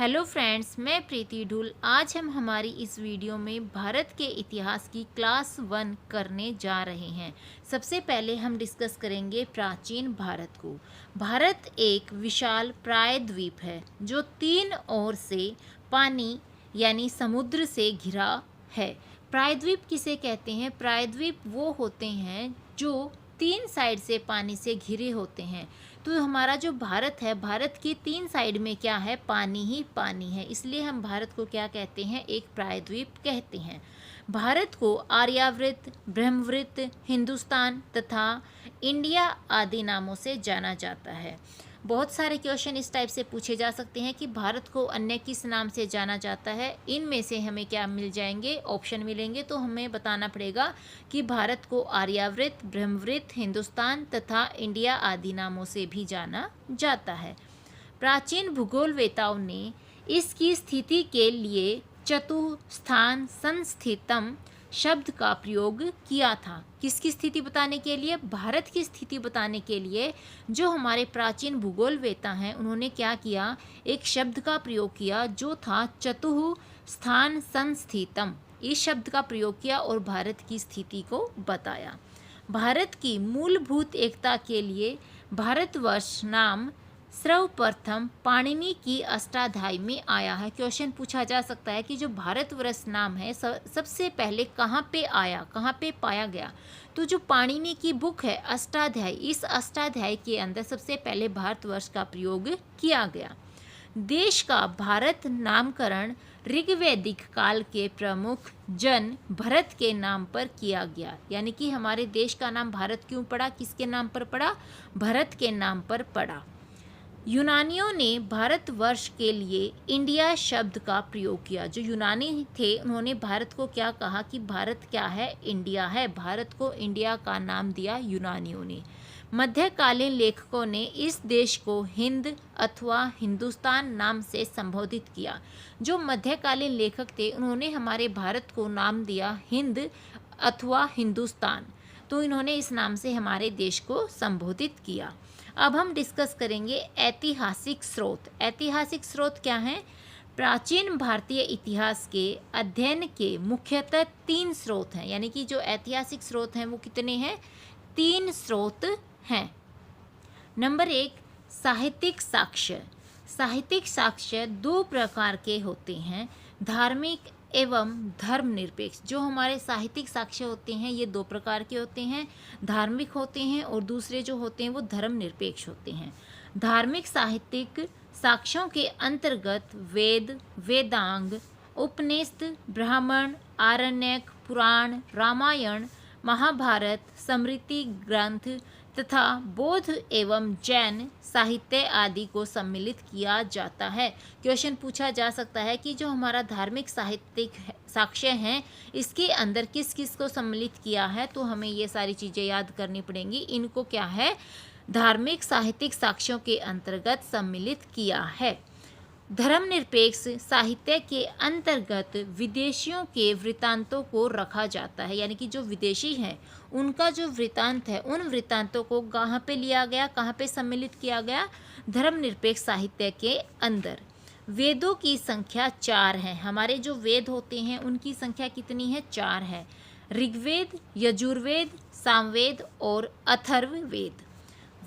Hello friends, मैं प्रीति ढूल। आज हम हमारी इस वीडियो में भारत के इतिहास की क्लास 1 करने जा रहे हैं। सबसे पहले हम डिस्कस करेंगे प्राचीन भारत को। भारत एक विशाल प्रायद्वीप है जो 3 ओर से पानी यानी समुद्र से घिरा है। प्रायद्वीप किसे कहते हैं? प्रायद्वीप वो होते हैं जो 3 साइड से पानी से घिरे होते हैं। तो हमारा जो भारत है, भारत की 3 साइड में क्या है? पानी ही पानी है। इसलिए हम भारत को क्या कहते हैं? एक प्रायद्वीप कहते हैं। भारत को आर्यावर्त, ब्रह्मवर्त, हिंदुस्तान तथा इंडिया आदि नामों से जाना जाता है। बहुत सारे क्वेश्चन इस टाइप से पूछे जा सकते हैं कि भारत को अन्य किस नाम से जाना जाता है। इनमें से हमें क्या मिल जाएंगे? ऑप्शन मिलेंगे। तो हमें बताना पड़ेगा कि भारत को आर्यावर्त, ब्रह्मवर्त, हिंदुस्तान तथा इंडिया आदि नामों से भी जाना जाता है। प्राचीन भूगोलवेताओं ने इसकी स्थिति के लिए चतुस्थान संस्थितम शब्द का प्रयोग किया था। किसकी स्थिति बताने के लिए? भारत की स्थिति बताने के लिए जो हमारे प्राचीन भूगोलवेता हैं उन्होंने क्या किया? एक शब्द का प्रयोग किया जो था चतुस्थान संस्थितम। इस शब्द का प्रयोग किया और भारत की स्थिति को बताया। भारत की मूलभूत एकता के लिए भारतवर्ष नाम सर्वप्रथम पाणिनि की अष्टाध्यायी में आया है। क्वेश्चन पूछा जा सकता है कि जो भारतवर्ष नाम है सबसे पहले कहाँ पे आया, कहाँ पे पाया गया? तो जो पाणिनि की बुक है अष्टाध्यायी, इस अष्टाध्यायी के अंदर सबसे पहले भारतवर्ष का प्रयोग किया गया। देश का भारत नामकरण ऋग्वैदिक काल के प्रमुख जन भरत के नाम पर किया गया। यानी कि हमारे देश का नाम भारत क्यों पड़ा? किसके नाम पर पड़ा? भरत के नाम पर पड़ा। यूनानियों ने भारतवर्ष के लिए इंडिया शब्द का प्रयोग किया। जो यूनानी थे उन्होंने भारत को क्या कहा कि भारत क्या है? इंडिया है। भारत को इंडिया का नाम दिया यूनानियों ने। मध्यकालीन लेखकों ने इस देश को हिंद अथवा हिंदुस्तान नाम से संबोधित किया। जो मध्यकालीन लेखक थे उन्होंने हमारे भारत को नाम दिया हिंद अथवा हिंदुस्तान। तो इन्होंने इस नाम से हमारे देश को संबोधित किया। अब हम डिस्कस करेंगे ऐतिहासिक स्रोत। ऐतिहासिक स्रोत क्या हैं? प्राचीन भारतीय इतिहास के अध्ययन के मुख्यतः 3 स्रोत हैं। यानी कि जो ऐतिहासिक स्रोत हैं वो कितने हैं? 3 स्रोत हैं। नंबर 1, साहित्यिक साक्ष्य। साहित्यिक साक्ष्य 2 प्रकार के होते हैं, धार्मिक एवं धर्मनिरपेक्ष। जो हमारे साहित्यिक साक्ष्य होते हैं ये 2 प्रकार के होते हैं, धार्मिक होते हैं और दूसरे जो होते हैं वो धर्मनिरपेक्ष होते हैं। धार्मिक साहित्यिक साक्ष्यों के अंतर्गत वेद, वेदांग, उपनिषद, ब्राह्मण, आरण्यक, पुराण, रामायण, महाभारत, स्मृति ग्रंथ तथा बौद्ध एवं जैन साहित्य आदि को सम्मिलित किया जाता है। क्वेश्चन पूछा जा सकता है कि जो हमारा धार्मिक साहित्यिक साक्ष्य हैं इसके अंदर किस किस को सम्मिलित किया है? तो हमें ये सारी चीज़ें याद करनी पड़ेंगी। इनको क्या है? धार्मिक साहित्यिक साक्ष्यों के अंतर्गत सम्मिलित किया है। धर्मनिरपेक्ष साहित्य के अंतर्गत विदेशियों के वृत्तांतों को रखा जाता है। यानी कि जो विदेशी हैं उनका जो वृत्तांत है उन वृत्तांतों को कहाँ पे लिया गया, कहाँ पे सम्मिलित किया गया? धर्मनिरपेक्ष साहित्य के अंदर। वेदों की संख्या 4 है। हमारे जो वेद होते हैं उनकी संख्या कितनी है? 4 है। ऋग्वेद, यजुर्वेद, सामवेद और अथर्ववेद।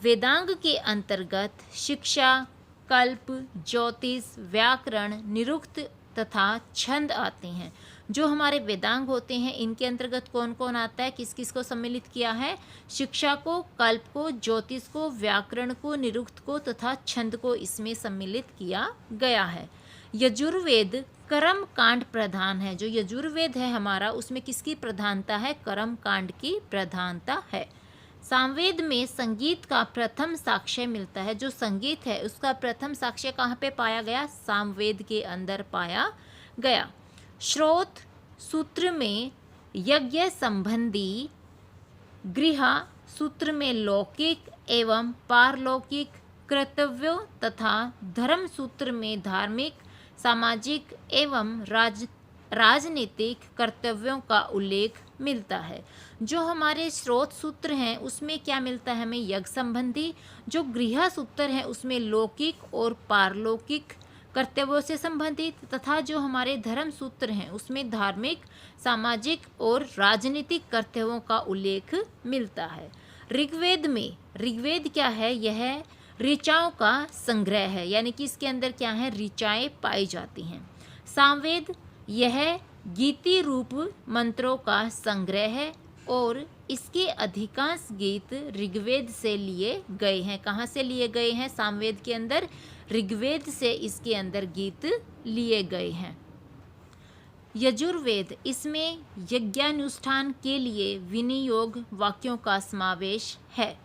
वेदांग के अंतर्गत शिक्षा, कल्प, ज्योतिष, व्याकरण, निरुक्त तथा छंद आते हैं। जो हमारे वेदांग होते हैं इनके अंतर्गत कौन कौन आता है? किस किस को सम्मिलित किया है? शिक्षा को, कल्प को, ज्योतिष को, व्याकरण को, निरुक्त को तथा छंद को इसमें सम्मिलित किया गया है। यजुर्वेद कर्म कांड प्रधान है। जो यजुर्वेद है हमारा उसमें किसकी प्रधानता है? कर्म कांड की प्रधानता है। सामवेद में संगीत का प्रथम साक्ष्य मिलता है। जो संगीत है उसका प्रथम साक्ष्य कहाँ पे पाया गया? सामवेद के अंदर पाया गया। श्रोत सूत्र में यज्ञ संबंधी, गृह सूत्र में लौकिक एवं पारलौकिक कर्तव्यों तथा धर्म सूत्र में धार्मिक, सामाजिक एवं राजनीतिक कर्तव्यों का उल्लेख मिलता है। जो हमारे स्रोत सूत्र हैं उसमें क्या मिलता है हमें? यज्ञ संबंधी। जो गृह सूत्र है उसमें लौकिक और पारलौकिक कर्तव्यों से संबंधित, तथा जो हमारे धर्म सूत्र हैं उसमें धार्मिक, सामाजिक और राजनीतिक कर्तव्यों का उल्लेख मिलता है। ऋग्वेद क्या है? यह ऋचाओं का संग्रह है, यानी कि इसके अंदर क्या है? ऋचाएं पाई जाती हैं। सामवेद, यह गीति रूप मंत्रों का संग्रह है और इसके अधिकांश गीत ऋग्वेद से लिए गए हैं। कहाँ से लिए गए हैं? सामवेद के अंदर ऋग्वेद से इसके अंदर गीत लिए गए हैं। यजुर्वेद, इसमें यज्ञानुष्ठान के लिए विनियोग वाक्यों का समावेश है।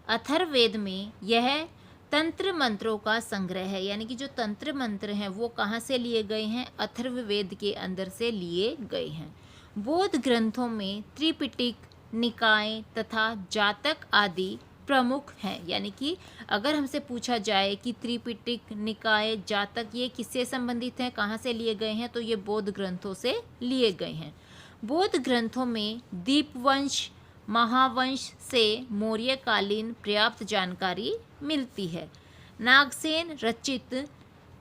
अथर्ववेद में यह तंत्र मंत्रों का संग्रह है, यानी कि जो तंत्र मंत्र हैं वो कहाँ से लिए गए हैं? अथर्ववेद के अंदर से लिए गए हैं। बौद्ध ग्रंथों में त्रिपिटक, निकाय तथा जातक आदि प्रमुख हैं, यानी कि अगर हमसे पूछा जाए कि त्रिपिटक, निकाय, जातक ये किससे संबंधित हैं, कहाँ से लिए गए हैं, तो ये बौद्ध ग्रंथों से लिए गए हैं। बौद्ध ग्रंथों में दीपवंश, महावंश से मौर्यकालीन पर्याप्त जानकारी मिलती है। नागसेन रचित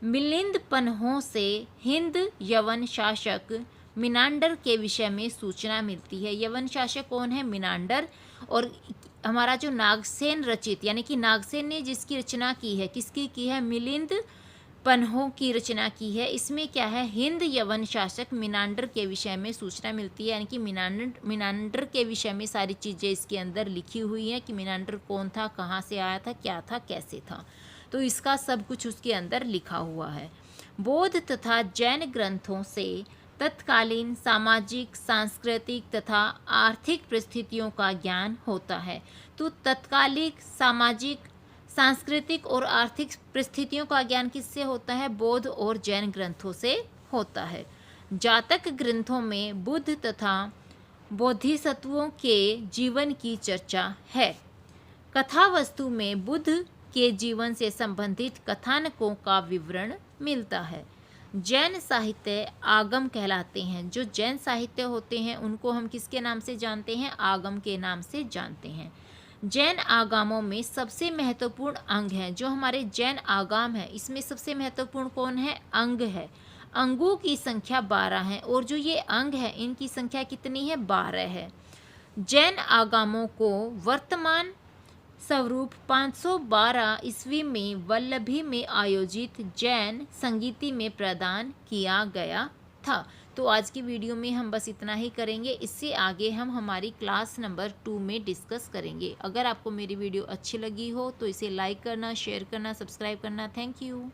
मिलिंद पन्हों से हिंद यवन शासक मिनांडर के विषय में सूचना मिलती है। यवन शासक कौन है? मिनांडर। और हमारा जो नागसेन रचित, यानी कि नागसेन ने जिसकी रचना की है, किसकी की है? मिलिंद पन्हों की रचना की है। इसमें क्या है? हिंद यवन शासक मिनांडर के विषय में सूचना मिलती है, यानी कि मिनांडर के विषय में सारी चीज़ें इसके अंदर लिखी हुई हैं कि मिनांडर कौन था, कहाँ से आया था, क्या था, कैसे था, तो इसका सब कुछ उसके अंदर लिखा हुआ है। बौद्ध तथा जैन ग्रंथों से तत्कालीन सामाजिक, सांस्कृतिक तथा आर्थिक परिस्थितियों का ज्ञान होता है। तो तत्कालीन सामाजिक, सांस्कृतिक और आर्थिक परिस्थितियों का ज्ञान किससे होता है? बौद्ध और जैन ग्रंथों से होता है। जातक ग्रंथों में बुद्ध तथा बोधिसत्वों के जीवन की चर्चा है। कथा वस्तु में बुद्ध के जीवन से संबंधित कथानकों का विवरण मिलता है। जैन साहित्य आगम कहलाते हैं। जो जैन साहित्य होते हैं उनको हम किसके नाम से जानते हैं? आगम के नाम से जानते हैं। जैन आगमों में सबसे महत्वपूर्ण अंग है, जो हमारे जैन आगम है इसमें सबसे महत्वपूर्ण कौन है? अंग है। अंगों की संख्या 12 है और जो ये अंग है इनकी संख्या कितनी है? 12 है। जैन आगमों को वर्तमान स्वरूप 512 ईस्वी में वल्लभी में आयोजित जैन संगीति में प्रदान किया गया था। तो आज की वीडियो में हम बस इतना ही करेंगे। इससे आगे हम हमारी क्लास नंबर 2 में डिस्कस करेंगे। अगर आपको मेरी वीडियो अच्छी लगी हो तो इसे लाइक करना, शेयर करना, सब्सक्राइब करना। Thank you.